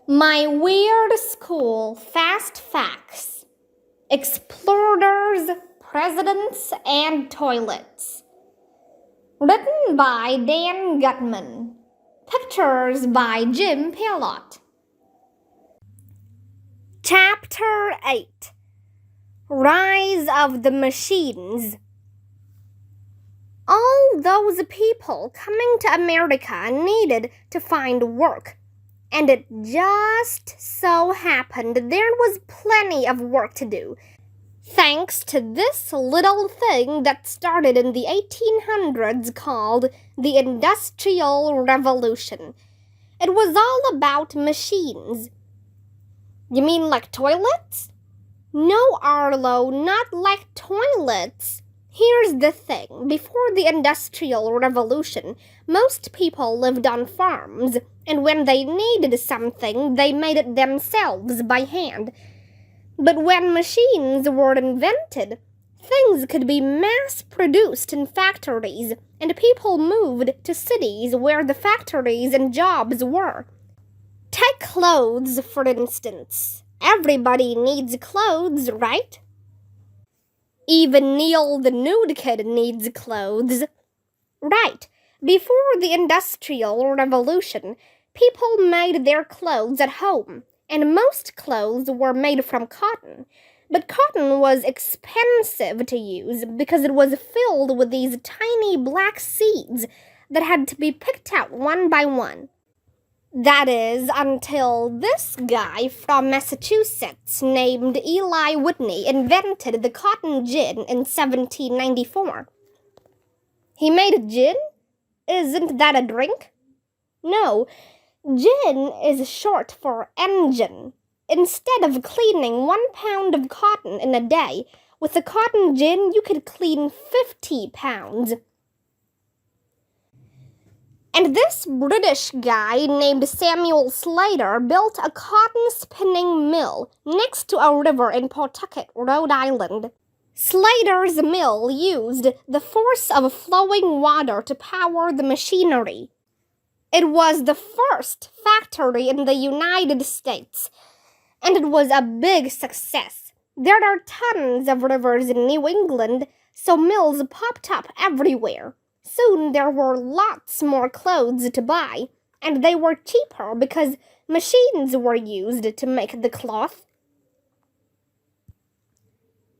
My Weird School Fast Facts. Explorers, Presidents, and Toilets. Written by Dan Gutman. Pictures by Jim Pelot. Chapter 8. Rise of the Machines. All those people coming to America needed to find work. And it just so happened there was plenty of work to do, thanks to this little thing that started in the 1800s called the Industrial Revolution. It was all about machines. You mean like toilets? No, Arlo, not like toilets. Here's the thing. Before the Industrial Revolution, most people lived on farms, and when they needed something, they made it themselves by hand. But when machines were invented, things could be mass-produced in factories, and people moved to cities where the factories and jobs were. Take clothes, for instance. Everybody needs clothes, right? Even Neil the nude kid needs clothes. Right. Before the Industrial Revolution, people made their clothes at home, and most clothes were made from cotton. But cotton was expensive to use because it was filled with these tiny black seeds that had to be picked out one by one. That is, until this guy from Massachusetts named Eli Whitney invented the cotton gin in 1794. He made gin? Isn't that a drink? No, gin is short for engine. Instead of cleaning 1 pound of cotton in a day, with a cotton gin you could clean 50 pounds. And this British guy named Samuel Slater built a cotton spinning mill next to a river in Pawtucket, Rhode Island. Slater's mill used the force of flowing water to power the machinery. It was the first factory in the United States, and it was a big success. There are tons of rivers in New England, so mills popped up everywhere. Soon there were lots more clothes to buy, and they were cheaper because machines were used to make the cloth.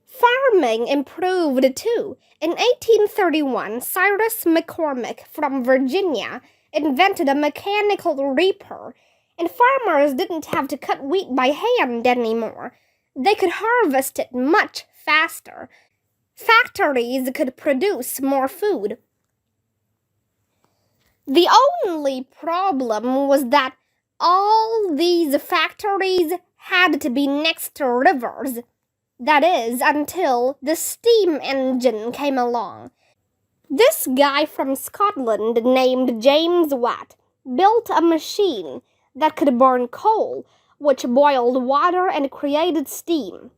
Farming improved too. In 1831, Cyrus McCormick from Virginia invented a mechanical reaper, and farmers didn't have to cut wheat by hand anymore. They could harvest it much faster. Factories could produce more food. The only problem was that all these factories had to be next to rivers. That is, until the steam engine came along. This guy from Scotland named James Watt built a machine that could burn coal, which boiled water and created steam.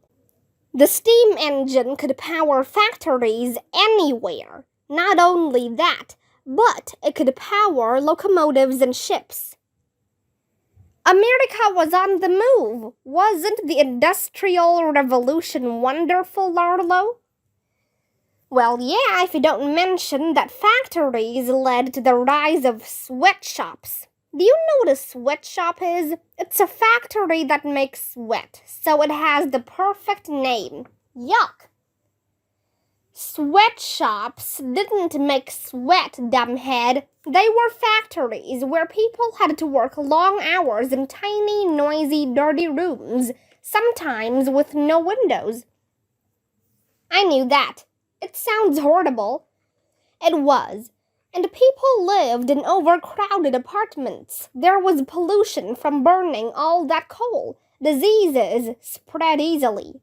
The steam engine could power factories anywhere. Not only that, but it could power locomotives and ships. America was on the move. Wasn't the Industrial Revolution wonderful, Arlo? Well, yeah, if you don't mention that factories led to the rise of sweatshops. Do you know what a sweatshop is? It's a factory that makes sweat, so it has the perfect name. Yuck! Sweatshops didn't make sweat, dumbhead. They were factories where people had to work long hours in tiny, noisy, dirty rooms, sometimes with no windows. I knew that. It sounds horrible. It was. And people lived in overcrowded apartments. There was pollution from burning all that coal. Diseases spread easily.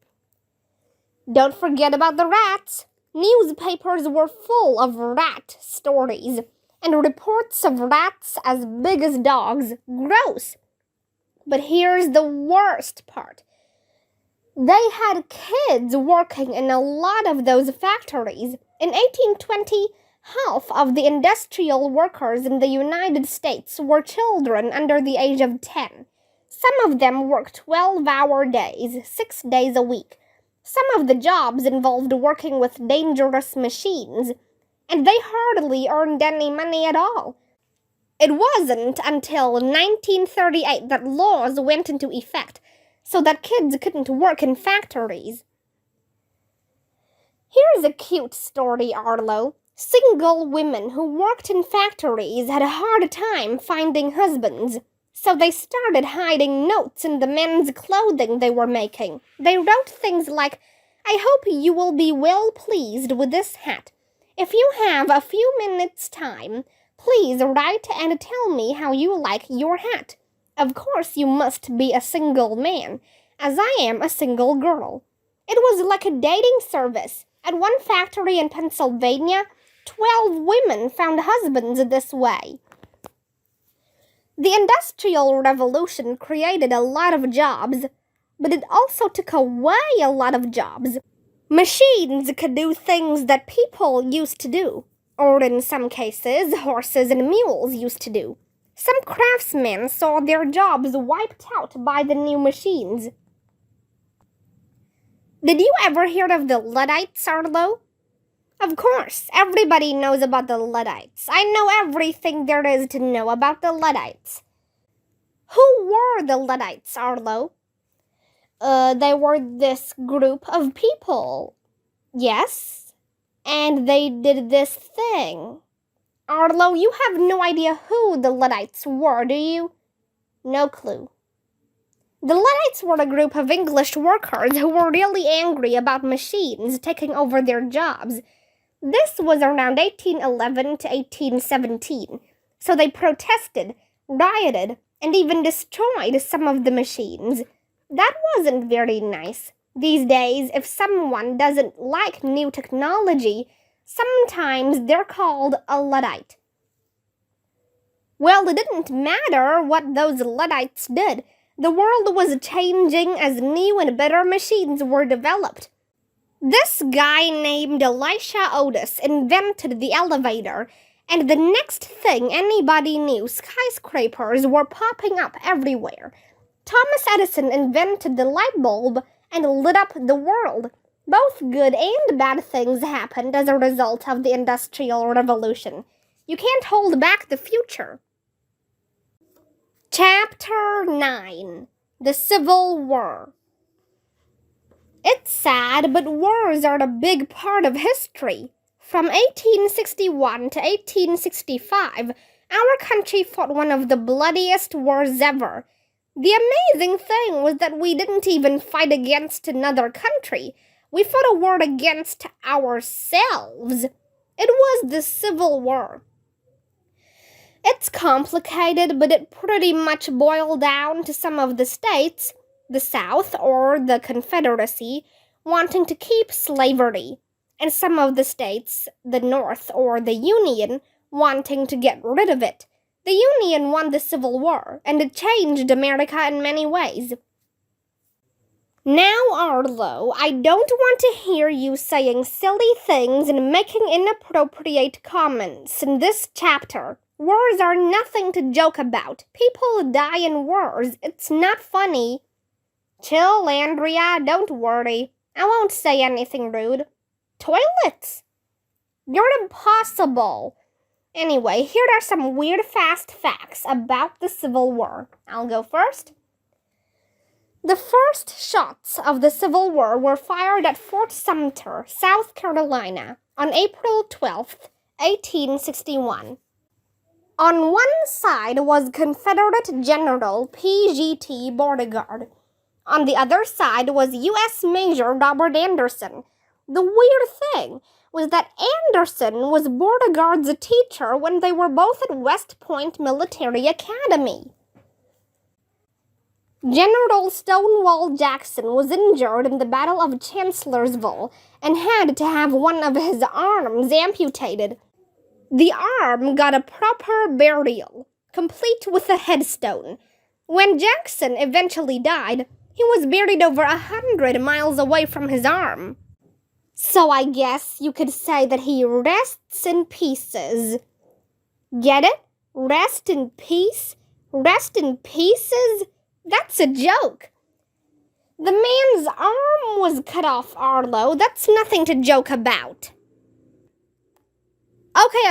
Don't forget about the rats. Newspapers were full of rat stories, and reports of rats as big as dogs. Gross! But here's the worst part. They had kids working in a lot of those factories. In 1820, half of the industrial workers in the United States were children under the age of 10. Some of them worked 12-hour days, 6 days a week. Some of the jobs involved working with dangerous machines, and they hardly earned any money at all. It wasn't until 1938 that laws went into effect so that kids couldn't work in factories. Here's a cute story, Arlo. Single women who worked in factories had a hard time finding husbands, so they started hiding notes in the men's clothing they were making. They wrote things like, "I hope you will be well pleased with this hat. If you have a few minutes' time, please write and tell me how you like your hat. Of course you must be a single man, as I am a single girl." It was like a dating service. At one factory in Pennsylvania, 12 women found husbands this way. The Industrial Revolution created a lot of jobs, but it also took away a lot of jobs. Machines could do things that people used to do, or in some cases, horses and mules used to do. Some craftsmen saw their jobs wiped out by the new machines. Did you ever hear of the Luddites, Arlo? Of course, everybody knows about the Luddites. I know everything there is to know about the Luddites. Who were the Luddites, Arlo? They were this group of people. Yes, and they did this thing. Arlo, you have no idea who the Luddites were, do you? No clue. The Luddites were a group of English workers who were really angry about machines taking over their jobs. This was around 1811 to 1817, so they protested, rioted, and even destroyed some of the machines. That wasn't very nice. These days, if someone doesn't like new technology, sometimes they're called a Luddite. Well, it didn't matter what those Luddites did. The world was changing as new and better machines were developed. This guy named Elisha Otis invented the elevator, and the next thing anybody knew, skyscrapers were popping up everywhere. Thomas Edison invented the light bulb and lit up the world. Both good and bad things happened as a result of the Industrial Revolution. You can't hold back the future. Chapter 9. The Civil War. It's sad, but wars are a big part of history. From 1861 to 1865, our country fought one of the bloodiest wars ever. The amazing thing was that we didn't even fight against another country. We fought a war against ourselves. It was the Civil War. It's complicated, but it pretty much boiled down to some of the states, the South or the Confederacy, wanting to keep slavery, and some of the states, the North or the Union, wanting to get rid of it. The Union won the Civil War, and it changed America in many ways. Now, Arlo, I don't want to hear you saying silly things and making inappropriate comments in this chapter. Wars are nothing to joke about. People die in wars. It's not funny. Chill, Andrea. Don't worry. I won't say anything rude. Toilets? You're impossible. Anyway, here are some weird fast facts about the Civil War. I'll go first. The first shots of the Civil War were fired at Fort Sumter, South Carolina, on April 12th, 1861. On one side was Confederate General P.G.T. Beauregard. On the other side was U.S. Major Robert Anderson. The weird thing was that Anderson was Beauregard's teacher when they were both at West Point Military Academy. General Stonewall Jackson was injured in the Battle of Chancellorsville and had to have one of his arms amputated. The arm got a proper burial, complete with a headstone. When Jackson eventually died, he was buried over 100 miles away from his arm. So I guess you could say that he rests in pieces. Get it? Rest in peace? Rest in pieces? That's a joke. The man's arm was cut off, Arlo. That's nothing to joke about.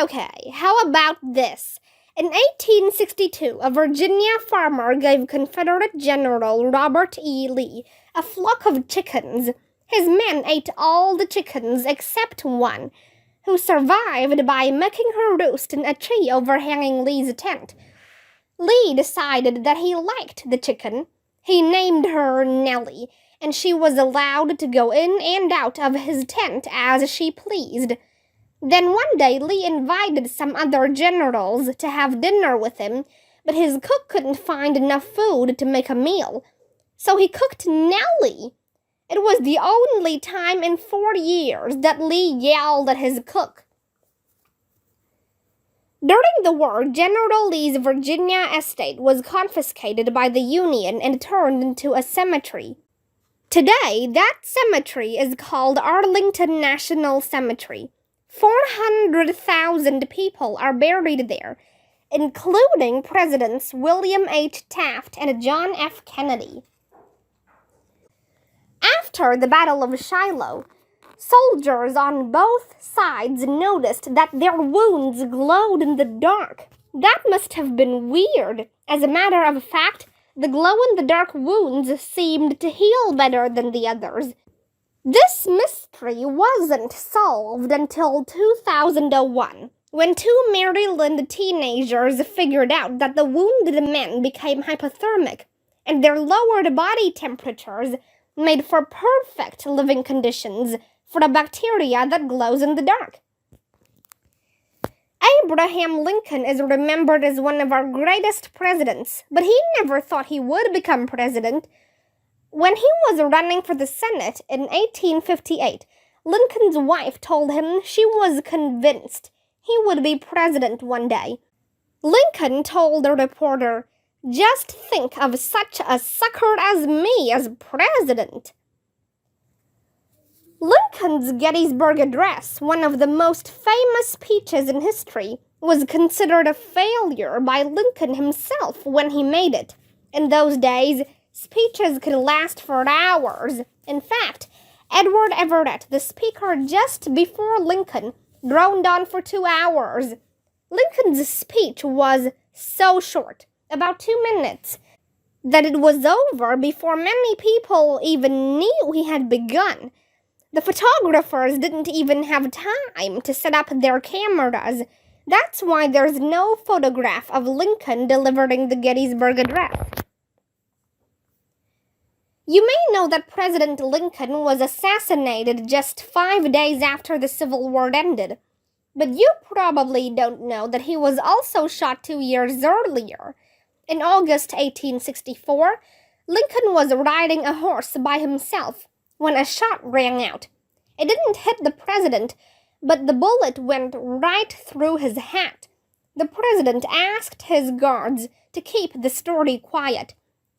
Okay. How about this? In 1862, a Virginia farmer gave Confederate General Robert E. Lee a flock of chickens. His men ate all the chickens except one, who survived by making her roost in a tree overhanging Lee's tent. Lee decided that he liked the chicken. He named her Nellie, and she was allowed to go in and out of his tent as she pleased. Then one day Lee invited some other generals to have dinner with him, but his cook couldn't find enough food to make a meal. So he cooked Nellie. It was the only time in 4 years that Lee yelled at his cook. During the war, General Lee's Virginia estate was confiscated by the Union and turned into a cemetery. Today, that cemetery is called Arlington National Cemetery. 400,000 people are buried there, including Presidents William H. Taft and John F. Kennedy. After the Battle of Shiloh, soldiers on both sides noticed that their wounds glowed in the dark. That must have been weird. As a matter of fact, the glow-in-the-dark wounds seemed to heal better than the others. This mystery wasn't solved until 2001, when 2 Maryland teenagers figured out that the wounded men became hypothermic, and their lowered body temperatures made for perfect living conditions for a bacteria that glows in the dark. Abraham Lincoln is remembered as one of our greatest presidents, but he never thought he would become president. When he was running for the Senate in 1858, Lincoln's wife told him she was convinced he would be president one day. Lincoln told a reporter, "Just think of such a sucker as me as president." Lincoln's Gettysburg Address, one of the most famous speeches in history, was considered a failure by Lincoln himself when he made it. In those days, speeches could last for hours. In fact, Edward Everett, the speaker just before Lincoln, droned on for 2 hours. Lincoln's speech was so short, about 2 minutes, that it was over before many people even knew he had begun. The photographers didn't even have time to set up their cameras. That's why there's no photograph of Lincoln delivering the Gettysburg Address. You may know that President Lincoln was assassinated just 5 days after the Civil War ended. But you probably don't know that he was also shot 2 years earlier. In August 1864, Lincoln was riding a horse by himself when a shot rang out. It didn't hit the president, but the bullet went right through his hat. The president asked his guards to keep the story quiet.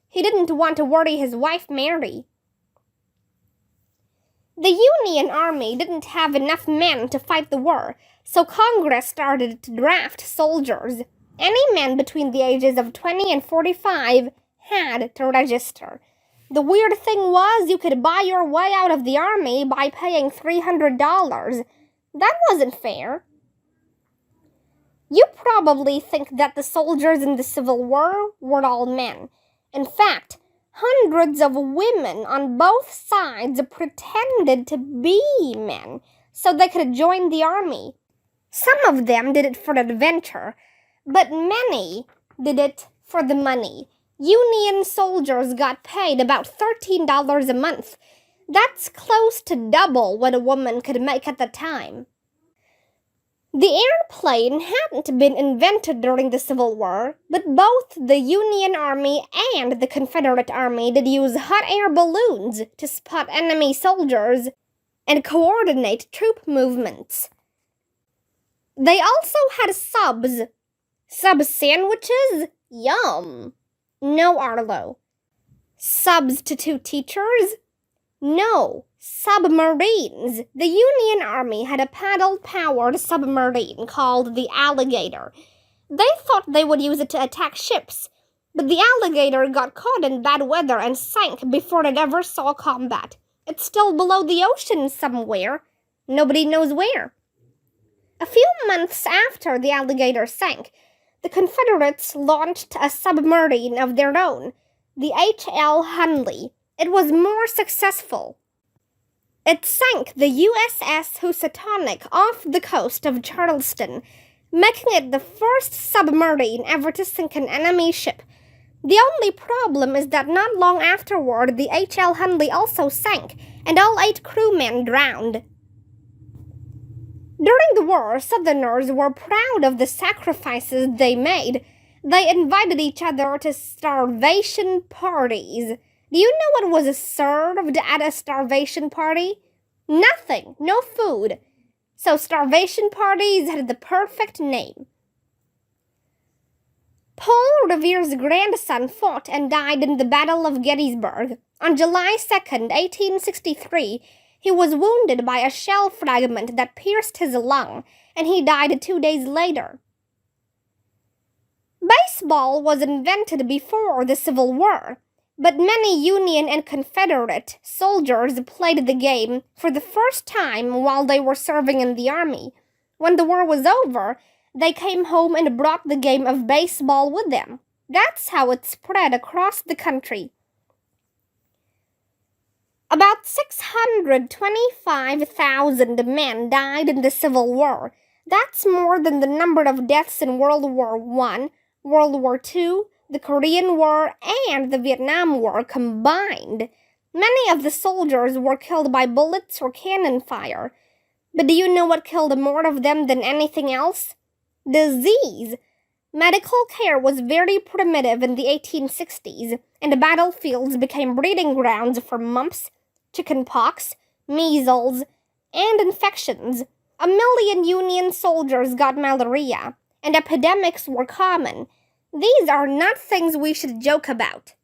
He didn't want to worry his wife Mary. The Union Army didn't have enough men to fight the war, so Congress started to draft soldiers. Any man between the ages of 20 and 45 had to register. The weird thing was you could buy your way out of the army by paying $300. That wasn't fair. You probably think that the soldiers in the Civil War were all men. In fact, hundreds of women on both sides pretended to be men so they could join the army. Some of them did it for adventure, but many did it for the money. Union soldiers got paid about $13 a month. That's close to double what a woman could make at the time. The airplane hadn't been invented during the Civil War, but both the Union Army and the Confederate Army did use hot air balloons to spot enemy soldiers and coordinate troop movements. They also had subs. Sub sandwiches? Yum! No, Arlo. Substitute teachers? No, submarines. The Union Army had a paddle-powered submarine called the Alligator. They thought they would use it to attack ships, But the alligator got caught in bad weather and sank before it ever saw combat. It's still below the ocean somewhere. Nobody knows where. A few months after the alligator sank, the Confederates launched a submarine of their own, the H.L. Hunley. It was more successful. It sank the USS Housatonic off the coast of Charleston, making it the first submarine ever to sink an enemy ship. The only problem is that not long afterward, the H.L. Hunley also sank, and all 8 crewmen drowned. During the war, Southerners were proud of the sacrifices they made. They invited each other to starvation parties. Do you know what was served at a starvation party? Nothing, no food. So starvation parties had the perfect name. Paul Revere's grandson fought and died in the Battle of Gettysburg. On July 2nd, 1863, he was wounded by a shell fragment that pierced his lung, and he died 2 days later. Baseball was invented before the Civil War, but many Union and Confederate soldiers played the game for the first time while they were serving in the Army. When the war was over, they came home and brought the game of baseball with them. That's how it spread across the country. About 625,000 men died in the Civil War. That's more than the number of deaths in World War I, World War II, the Korean War, and the Vietnam War combined. Many of the soldiers were killed by bullets or cannon fire. But do you know what killed more of them than anything else? Disease. Medical care was very primitive in the 1860s, and battlefields became breeding grounds for mumps, chickenpox, measles, and infections. 1 million Union soldiers got malaria, and epidemics were common. These are not things we should joke about.